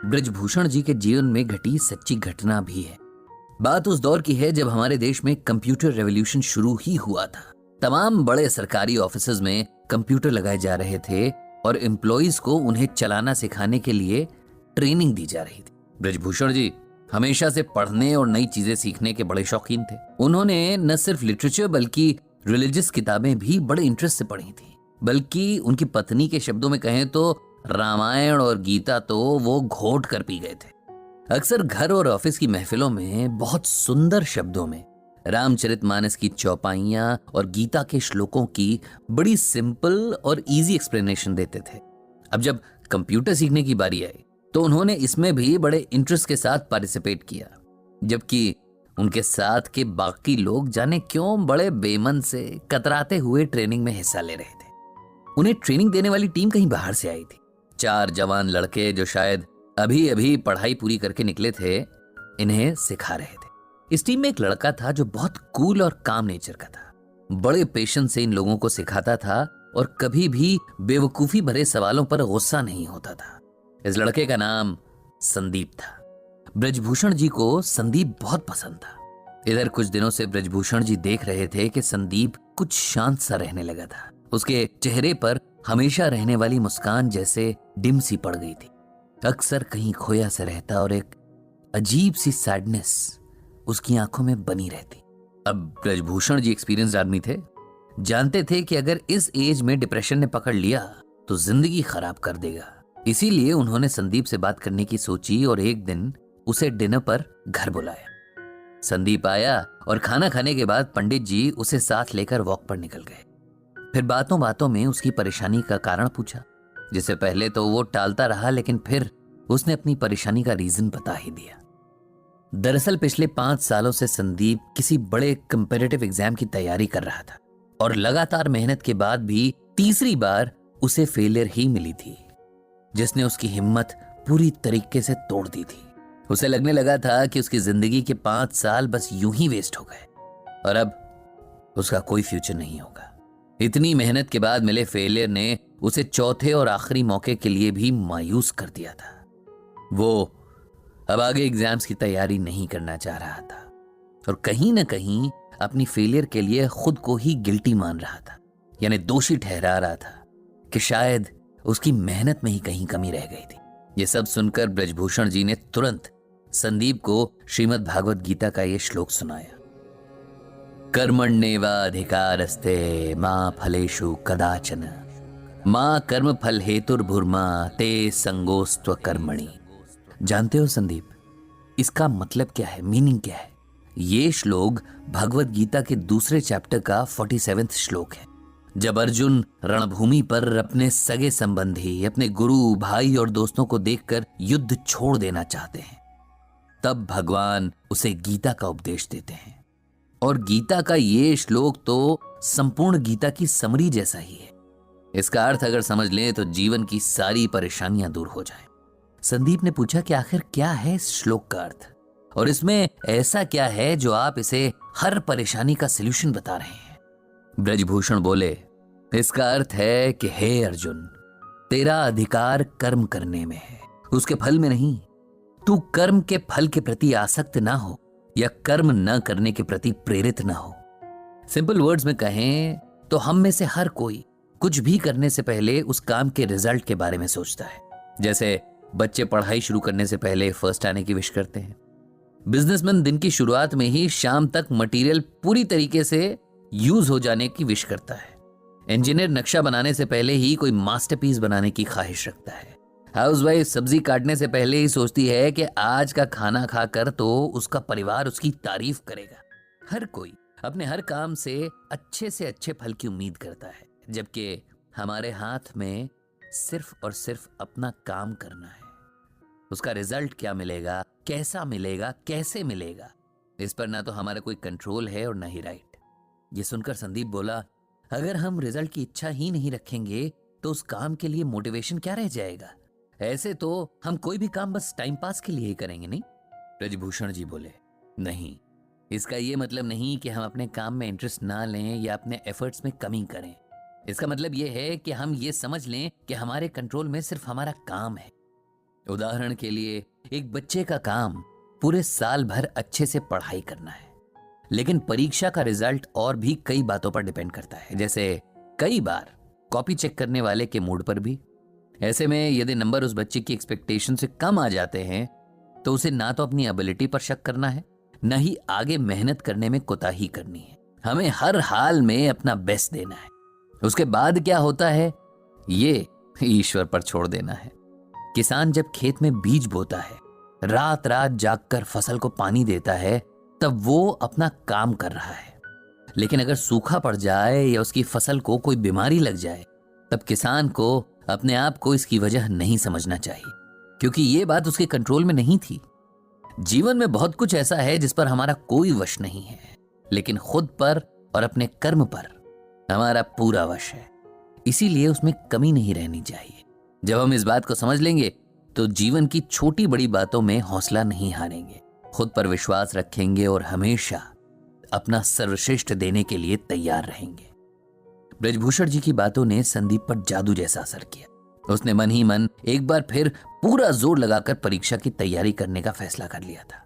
ब्रजभूषण जी के जीवन में घटी सच्ची घटना भी है। बात उस दौर की है जब हमारे देश में कंप्यूटर रेवोल्यूशन शुरू ही हुआ था। तमाम बड़े सरकारी ऑफिसेज में कंप्यूटर लगाए जा रहे थे और एम्प्लॉइज को उन्हें चलाना सिखाने के लिए ट्रेनिंग दी जा रही थी। ब्रजभूषण जी हमेशा से पढ़ने और नई चीजें सीखने के बड़े शौकीन थे। उन्होंने न सिर्फ लिटरेचर बल्कि रिलीजियस किताबें भी बड़े इंटरेस्ट से पढ़ी थी। बल्कि उनकी पत्नी के शब्दों में कहें तो रामायण और गीता तो वो घोट कर पी गए थे। अक्सर घर और ऑफिस की महफिलों में बहुत सुंदर शब्दों में रामचरितमानस की चौपाइयां और गीता के श्लोकों की बड़ी सिंपल और इजी एक्सप्लेनेशन देते थे। अब जब कंप्यूटर सीखने की बारी आई तो उन्होंने इसमें भी बड़े इंटरेस्ट के साथ पार्टिसिपेट किया, जबकि उनके साथ के बाकी लोग जाने क्यों बड़े बेमन से कतराते हुए ट्रेनिंग में हिस्सा ले रहे थे। उन्हें ट्रेनिंग देने वाली टीम कहीं बाहर से आई थी। 4 जवान लड़के जो शायद अभी अभी पढ़ाई पूरी करके निकले थे, इन्हें सिखा रहे थे। इस टीम में एक लड़का था जो बहुत कूल और काम नेचर का था। बड़े पेशेंस से इन लोगों को सिखाता था और कभी भी बेवकूफी भरे सवालों पर गुस्सा नहीं होता था। इस लड़के का नाम संदीप था। ब्रजभूषण जी को संदीप बहुत पसंद था। इधर कुछ दिनों से ब्रजभूषण जी देख रहे थे कि संदीप कुछ शांत सा रहने लगा था। उसके चेहरे पर हमेशा रहने वाली मुस्कान जैसे डिम सी पड़ गई थी। अक्सर कहीं खोया सा रहता और एक अजीब सी सैडनेस उसकी आंखों में बनी रहती। अब ब्रजभूषण जी एक्सपीरियंस्ड आदमी थे, जानते थे कि अगर इस एज में डिप्रेशन ने पकड़ लिया तो जिंदगी खराब कर देगा। इसीलिए उन्होंने संदीप से बात करने की सोची और एक दिन उसे डिनर पर घर बुलाया। संदीप आया और खाना खाने के बाद पंडित जी उसे साथ लेकर वॉक पर निकल गए। फिर बातों बातों में उसकी परेशानी का कारण पूछा, जिसे पहले तो वो टालता रहा, लेकिन फिर उसने अपनी परेशानी का रीजन बता ही दिया। दरअसल पिछले 5 सालों से संदीप किसी बड़े कंपेटिटिव एग्जाम की तैयारी कर रहा था और लगातार मेहनत के बाद भी तीसरी बार उसे फेलियर ही मिली थी, जिसने उसकी हिम्मत पूरी तरीके से तोड़ दी थी। उसे लगने लगा था कि उसकी जिंदगी के 5 साल बस यूं ही वेस्ट हो गए और अब उसका कोई फ्यूचर नहीं होगा। इतनी मेहनत के बाद मिले फेलियर ने उसे चौथे और आखिरी मौके के लिए भी मायूस कर दिया था। वो अब आगे एग्जाम्स की तैयारी नहीं करना चाह रहा था और कहीं ना कहीं अपनी फेलियर के लिए खुद को ही गिल्टी मान रहा था, यानी दोषी ठहरा रहा था कि शायद उसकी मेहनत में ही कहीं कमी रह गई थी। ये सब सुनकर ब्रजभूषण जी ने तुरंत संदीप को श्रीमद् भागवत गीता का ये श्लोक सुनाया। कर्मण्येवाधिकारस्ते मां फलेषु कदाचन मां कर्म फल हेतुर्भुर्मा ते संगोस्त्व कर्मणि। जानते हो संदीप, इसका मतलब क्या है, मीनिंग क्या है? ये श्लोक भगवत गीता के दूसरे चैप्टर का 47वां श्लोक है। जब अर्जुन रणभूमि पर अपने सगे संबंधी, अपने गुरु, भाई और दोस्तों को देखकर युद्ध छोड़ देना चाहते हैं, तब भगवान उसे गीता का उपदेश देते हैं। और गीता का ये श्लोक तो संपूर्ण गीता की समरी जैसा ही है। इसका अर्थ अगर समझ लें तो जीवन की सारी परेशानियां दूर हो जाएं। संदीप ने पूछा कि आखिर क्या है इस श्लोक का अर्थ और इसमें ऐसा क्या है जो आप इसे हर परेशानी का सलूशन बता रहे हैं? ब्रजभूषण बोले, इसका अर्थ है कि हे अर्जुन, तेरा अधिकार कर्म करने में है, उसके फल में नहीं। तू कर्म के फल के प्रति आसक्त ना हो या कर्म न करने के प्रति प्रेरित ना हो। सिंपल वर्ड्स में कहें तो हम में से हर कोई कुछ भी करने से पहले उस काम के रिजल्ट के बारे में सोचता है। जैसे बच्चे पढ़ाई शुरू करने से पहले फर्स्ट आने की विश करते हैं। बिजनेसमैन दिन की शुरुआत में ही शाम तक मटेरियल पूरी तरीके से यूज हो जाने की विश करता है। इंजीनियर नक्शा बनाने से पहले ही कोई मास्टरपीस बनाने की ख्वाहिश रखता है। हाउसवाइफ सब्जी काटने से पहले ही सोचती है कि आज का खाना खाकर तो उसका परिवार उसकी तारीफ करेगा। हर कोई अपने हर काम से अच्छे फल की उम्मीद करता है, जबकि हमारे हाथ में सिर्फ और सिर्फ अपना काम करना है। उसका रिजल्ट क्या मिलेगा, कैसा मिलेगा, कैसे मिलेगा, इस पर ना तो हमारा कोई कंट्रोल है और ना ही राइट। ये सुनकर संदीप बोला, अगर हम रिजल्ट की इच्छा ही नहीं रखेंगे तो उस काम के लिए मोटिवेशन क्या रह जाएगा? ऐसे तो हम कोई भी काम बस टाइम पास के लिए ही करेंगे, नहीं? ब्रजभूषण जी बोले, नहीं, इसका ये मतलब नहीं कि हम अपने काम में इंटरेस्ट ना लें या अपने एफर्ट्स में कमी करें। इसका मतलब ये है कि हम ये समझ लें कि हमारे कंट्रोल में सिर्फ हमारा काम है। उदाहरण के लिए एक बच्चे का काम पूरे साल भर अच्छे से पढ़ाई करना है, लेकिन परीक्षा का रिजल्ट और भी कई बातों पर डिपेंड करता है, जैसे कई बार कॉपी चेक करने वाले के मूड पर भी। ऐसे में यदि नंबर उस बच्चे की एक्सपेक्टेशन से कम आ जाते हैं तो उसे ना तो अपनी एबिलिटी पर शक करना है, न ही आगे मेहनत करने में कोताही करनी है। हमें हर हाल में अपना बेस्ट देना है। उसके बाद क्या होता है ये ईश्वर पर छोड़ देना है। किसान जब खेत में बीज बोता है, रात रात जागकर फसल को पानी देता है, तब वो अपना काम कर रहा है। लेकिन अगर सूखा पड़ जाए या उसकी फसल को कोई बीमारी लग जाए, तब किसान को अपने आप को इसकी वजह नहीं समझना चाहिए, क्योंकि ये बात उसके कंट्रोल में नहीं थी। जीवन में बहुत कुछ ऐसा है जिस पर हमारा कोई वश नहीं है, लेकिन खुद पर और अपने कर्म पर हमारा पूरा वश है। इसीलिए उसमें कमी नहीं रहनी चाहिए। जब हम इस बात को समझ लेंगे तो जीवन की छोटी बड़ी बातों में हौसला नहीं हारेंगे, खुद पर विश्वास रखेंगे और हमेशा अपना सर्वश्रेष्ठ देने के लिए तैयार रहेंगे। ब्रजभूषण जी की बातों ने संदीप पर जादू जैसा असर किया। उसने मन ही मन एक बार फिर पूरा जोर लगाकर परीक्षा की तैयारी करने का फैसला कर लिया था।